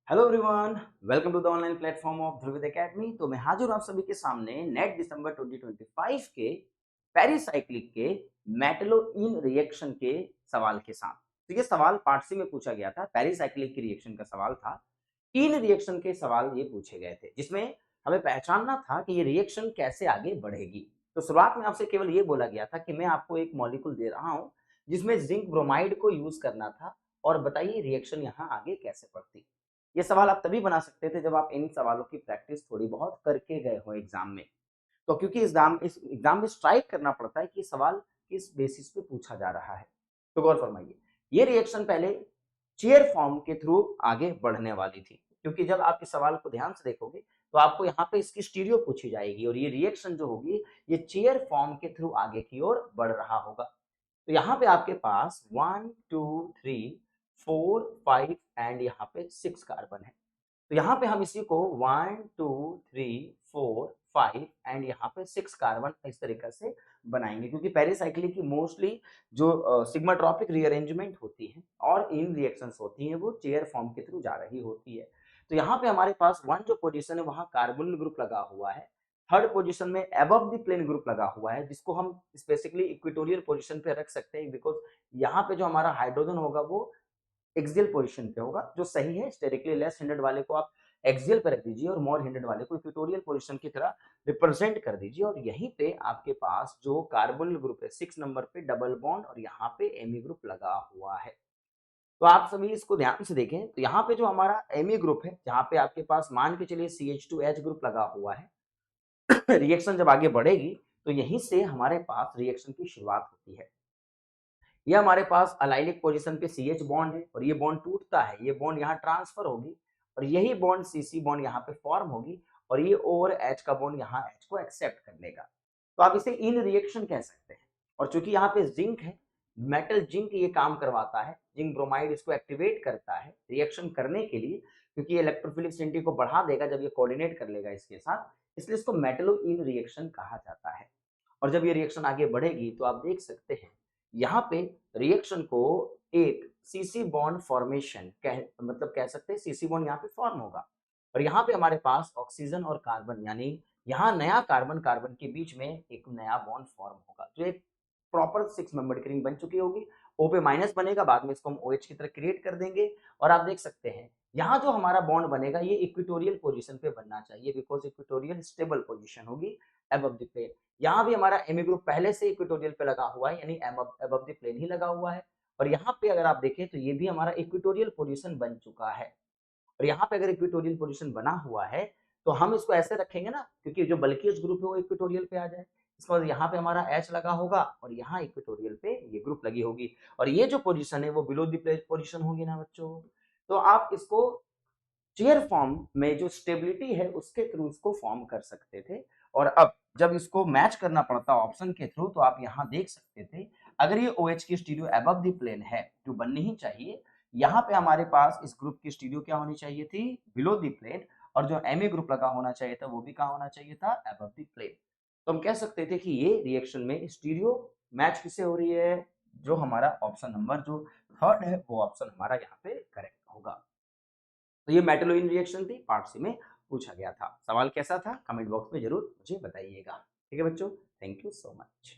Hello everyone, welcome to the online platform of Dhruvid academy. तो मैं हाजिर हूं आप सभी के सामने नेट दिसंबर 2025 के पेरिसाइक्लिक के मेटलो इन रिएक्शन के सवाल के साथ। तो ये सवाल पार्ट सी में पूछा गया था, पेरिसाइक्लिक की रिएक्शन का सवाल था। इन रिएक्शन के सवाल ये पूछे गए थे जिसमें हमें पहचानना था कि ये रिएक्शन कैसे आगे बढ़ेगी। तो शुरुआत में आपसे केवल ये बोला गया था कि मैं आपको एक मॉलिक्यूल दे रहा हूं जिसमें जिंक ब्रोमाइड को यूज करना था और बताइए रिएक्शन यहाँ आगे कैसे बढ़ती। ये सवाल आप तभी बना सकते थे जब आप इन सवालों की प्रैक्टिस थोड़ी बहुत करके गए हो एग्जाम में। तो क्योंकि इस एग्जाम में स्ट्राइक करना पड़ता है कि सवाल किस बेसिस पे पूछा जा रहा है। तो गौर फरमाइए, ये रिएक्शन पहले चेयर फॉर्म के थ्रू आगे बढ़ने वाली थी, क्योंकि जब आप इस सवाल को ध्यान से देखोगे तो आपको यहाँ पे इसकी स्टीरियो पूछी जाएगी और ये रिएक्शन जो होगी ये चेयर फॉर्म के थ्रू आगे की ओर बढ़ रहा होगा। तो यहाँ पे आपके पास 1 2 3 4 5 एंड यहाँ पे 6 कार्बन है। तो यहाँ पे हम इसी को 1 2 3 4 5 एंड यहाँ पे 6 कार्बन इस तरीके से बनाएंगे, क्योंकि पेरिसाइक्लिक की मोस्टली जो सिग्माट्रोपिक रीअरेंजमेंट होती है और इन रिएक्शंस होती हैं वो चेयर फॉर्म के थ्रू जा रही होती है। तो यहाँ पे हमारे पास वन जो पोजीशन है वहां कार्बोनिल ग्रुप लगा हुआ है, थर्ड पोजीशन में अबव द प्लेन ग्रुप लगा हुआ है जिसको हम स्पेसिफिकली इक्वेटोरियल पोजीशन पे रख सकते हैं, बिकॉज यहाँ पे जो हमारा हाइड्रोजन होगा वो एक्सियल पोजीशन पे होगा, जो सही है। स्टेरिकली लेस हिंडेड वाले को आप एक्सियल पे रख दीजिए और मोर हिंडेड वाले को इक्वेटोरियल पोजीशन की तरह रिप्रेजेंट कर दीजिए। और यहीं पे आपके पास जो कार्बोनिल ग्रुप है 6 नंबर पे डबल बॉन्ड और यहाँ पे एमी ग्रुप लगा हुआ है। तो आप सभी इसको ध्यान से देखें, तो यहाँ पे जो हमारा एमी ग्रुप है जहाँ पे आपके पास मान के चलिए CH2H ग्रुप लगा हुआ है रिएक्शन जब आगे बढ़ेगी तो यहीं से हमारे पास रिएक्शन की शुरुआत होती है। ये हमारे पास अलाइलिक पोजीशन पे CH बॉन्ड है और ये बॉन्ड टूटता है, ये बॉन्ड यहाँ ट्रांसफर होगी और यही बॉन्ड CC बॉन्ड यहाँ पे फॉर्म होगी और ये ओवर H का बॉन्ड यहाँ H को एक्सेप्ट कर लेगा। तो आप इसे इन रिएक्शन कह सकते हैं। और चूंकि यहाँ पे जिंक है, मेटल जिंक ये काम करवाता है, जिंक ब्रोमाइड इसको एक्टिवेट करता है रिएक्शन करने के लिए, क्योंकि ये इलेक्ट्रोफिलिक एफिनिटी को बढ़ा देगा जब ये कोऑर्डिनेट कर लेगा इसके साथ, इसलिए इसको मेटलो इन रिएक्शन कहा जाता है। और जब ये रिएक्शन आगे बढ़ेगी तो आप देख सकते हैं यहाँ पे रिएक्शन को एक सीसी बॉन्ड फॉर्मेशन मतलब कह सकते हैं सीसी बॉन्ड यहाँ पे फॉर्म होगा और यहाँ पे हमारे पास ऑक्सीजन और कार्बन, यानी यहाँ नया कार्बन कार्बन के बीच में एक नया बॉन्ड फॉर्म होगा जो एक प्रॉपर 6 मेंबर की रिंग बन चुकी होगी। O पे माइनस बनेगा, बाद में इसको हम OH की तरह क्रिएट कर देंगे और आप देख सकते हैं यहाँ जो हमारा बॉन्ड बनेगा ये इक्वेटोरियल पोजीशन पे बनना चाहिए, बिकॉज इक्वेटोरियल स्टेबल पोजीशन होगी अबव द प्लेन। यहाँ भी हमारा एमी ग्रुप पहले से इक्वेटोरियल पे लगा हुआ है, यानी अबव द प्लेन ही लगा हुआ है। और यहाँ पे अगर आप देखें तो ये भी हमारा इक्वेटोरियल पोजीशन बन चुका है। और यहाँ पे अगर इक्वेटोरियल पोजीशन बना हुआ है तो हम इसको ऐसे रखेंगे ना, क्योंकि जो बल्कियस ग्रुप है वो इक्वेटोरियल पे आ जाए, इसका मतलब यहाँ पे हमारा H लगा होगा और यहाँ इक्वेटोरियल पे ये ग्रुप लगी होगी और ये जो पोजीशन है वो बिलो द प्लेन पोजीशन होगी ना बच्चों। तो आप इसको चेयर फॉर्म में जो स्टेबिलिटी है उसके थ्रू इसको फॉर्म कर सकते थे। और अब जब इसको मैच करना पड़ता ऑप्शन के थ्रू तो आप यहाँ देख सकते थे, अगर ये OH की स्टीरियो अबव द प्लेन है जो बननी ही चाहिए, यहाँ पे हमारे पास इस ग्रुप की स्टीरियो क्या होनी चाहिए थी, बिलो द प्लेन। और जो Me ग्रुप लगा होना चाहिए था वो भी कहाँ होना चाहिए था, अबव द प्लेन। तो हम कह सकते थे कि ये रिएक्शन में स्टीरियो मैच किसे हो रही है, जो हमारा ऑप्शन नंबर जो थर्ड है वो ऑप्शन हमारा यहाँ पे करेक्ट होगा। तो ये मेटलोइन रिएक्शन थी, पार्ट सी में पूछा गया था। सवाल कैसा था कमेंट बॉक्स में जरूर मुझे बताइएगा। ठीक है बच्चों, थैंक यू सो मच।